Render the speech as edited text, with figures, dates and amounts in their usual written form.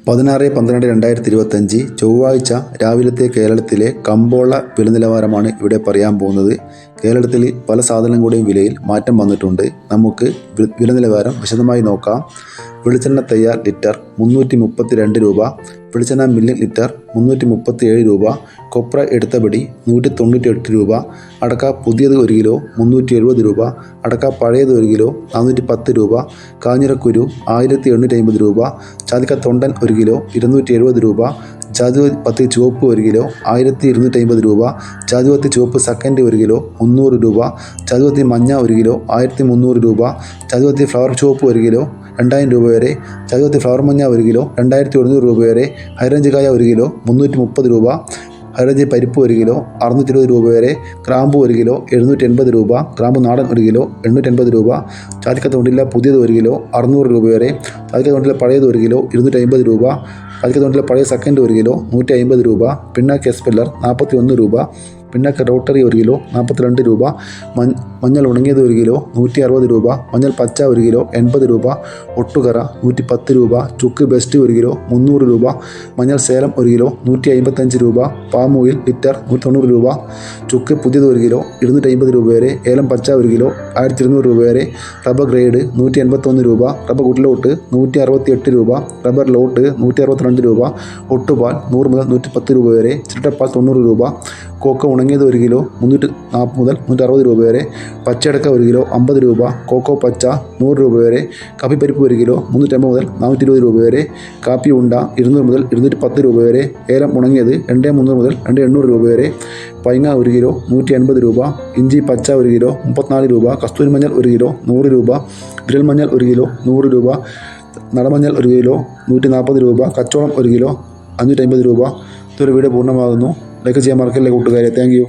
16/12/2025 ചൊവ്വാഴ്ച രാവിലത്തെ കേരളത്തിലെ കമ്പോള വില നിലവാരമാണ് ഇവിടെ പറയാൻ പോകുന്നത്. കേരളത്തിൽ പല സാധനങ്ങളുടെയും വിലയിൽ മാറ്റം വന്നിട്ടുണ്ട്. നമുക്ക് വില നിലവാരം വിശദമായി നോക്കാം. വെളിച്ചെണ്ണ തയ്യാർ ലിറ്റർ 332 രൂപ, വെളിച്ചെണ്ണ മില്ലിംഗ് ലിറ്റർ 337 രൂപ, കൊപ്ര എടുത്തപടി 198 രൂപ, അടക്ക പുതിയത് 1 കിലോ 370 രൂപ, അടക്ക പഴയത് 1 കിലോ 410 രൂപ, കാഞ്ഞിരക്കുരു 1850 രൂപ, ചാതിക്ക തൊണ്ടൻ 1 കിലോ 270 രൂപ, ജാതിപത്തി ചുവപ്പ് 1 കിലോ 1250 രൂപ, ജാതിപത്തി ചുവപ്പ് സെക്കൻഡ് 1 കിലോ 300 രൂപ, ജാതിപത്തി മഞ്ഞ 1 കിലോ 1300 രൂപ, ജാതിപത്തി ഫ്ലവർ ചുവപ്പ് 1 കിലോ 2000 രൂപ വരെ, ജാതിപത്തി ഫ്ലവർ മഞ്ഞ 1 കിലോ 2100 രൂപ വരെ, ഹൈറേഞ്ച് കായ 1 കിലോ 330 രൂപ, ഹൈറേഞ്ച് പരിപ്പ് 1 കിലോ 620 രൂപ വരെ, ഗ്രാമ്പു 1 കിലോ 780 രൂപ, ഗ്രാമ്പു നാടൻ 1 കിലോ 880 രൂപ, ചാതിക്ക തൊണ്ടില്ല പുതിയത് 1 കിലോ 600 രൂപ വരെ, ചാതിക്ക തൊണ്ടില്ല പഴയത് 1 കിലോ 250 രൂപ, ചാതിക്ക തൊണ്ടില്ല പഴയ സെക്കൻഡ് 1 കിലോ 150 രൂപ, പിണ്ണാക്ക് എസ്പെല്ലർ 41 രൂപ, പിണ്ണാക്ക് റോട്ടറി 1 കിലോ 42 രൂപ, മഞ്ഞൾ ഉണങ്ങിയത് 1 കിലോ 160 രൂപ, മഞ്ഞൾ പച്ച 1 കിലോ 80 രൂപ, ഒട്ടുകറ 110 രൂപ, ചുക്ക് ബെസ്റ്റ് 1 കിലോ 300 രൂപ, മഞ്ഞൾ സേലം 1 കിലോ 155 രൂപ, പാം ഓയിൽ ലിറ്റർ 190 രൂപ, ചുക്ക് പുതിയത് 1 കിലോ 250 രൂപ വരെ, ഏലം പച്ച 1 കിലോ 1200 രൂപ വരെ, റബ്ബർ ഗ്രേഡ് 181 രൂപ, റബ്ബർ ഗുഡ്ലോട്ട് 168 രൂപ, റബ്ബർ ലോട്ട് 162 രൂപ, ഒട്ടുപാൽ 100 മുതൽ 110 രൂപ വരെ, ചിരട്ടപ്പാൽ 90 രൂപ, കോക്ക ഉണങ്ങിയത് 1 കിലോ 340 മുതൽ 160 രൂപ വരെ, പച്ചയടക്ക 1 കിലോ 50 രൂപ, കോക്കോ പച്ച 100 രൂപ വരെ, കാപ്പിപ്പരിപ്പ് 1 കിലോ 350 മുതൽ 420 രൂപ വരെ, കാപ്പി ഉണ്ട 200 മുതൽ 210 രൂപ വരെ, ഏലം ഉണങ്ങിയത് 2300 മുതൽ 2800 രൂപ വരെ, പൈങ്ങ 1 കിലോ 180 രൂപ, ഇഞ്ചി പച്ച 1 കിലോ 34 രൂപ, കസ്തൂരി മഞ്ഞൾ 1 കിലോ 100 രൂപ, വിരൽ മഞ്ഞൾ 1 കിലോ 100 രൂപ, നടമഞ്ഞൾ 1 കിലോ 140 രൂപ, കച്ചോളം 1 കിലോ 550 രൂപ. ഇതൊരു വീഡിയോ പൂർണ്ണമാകുന്നു. ലൈക്ക് ചെയ്യാൻ മറക്കല്ലേ കൂട്ടുകാരെ. Thank you.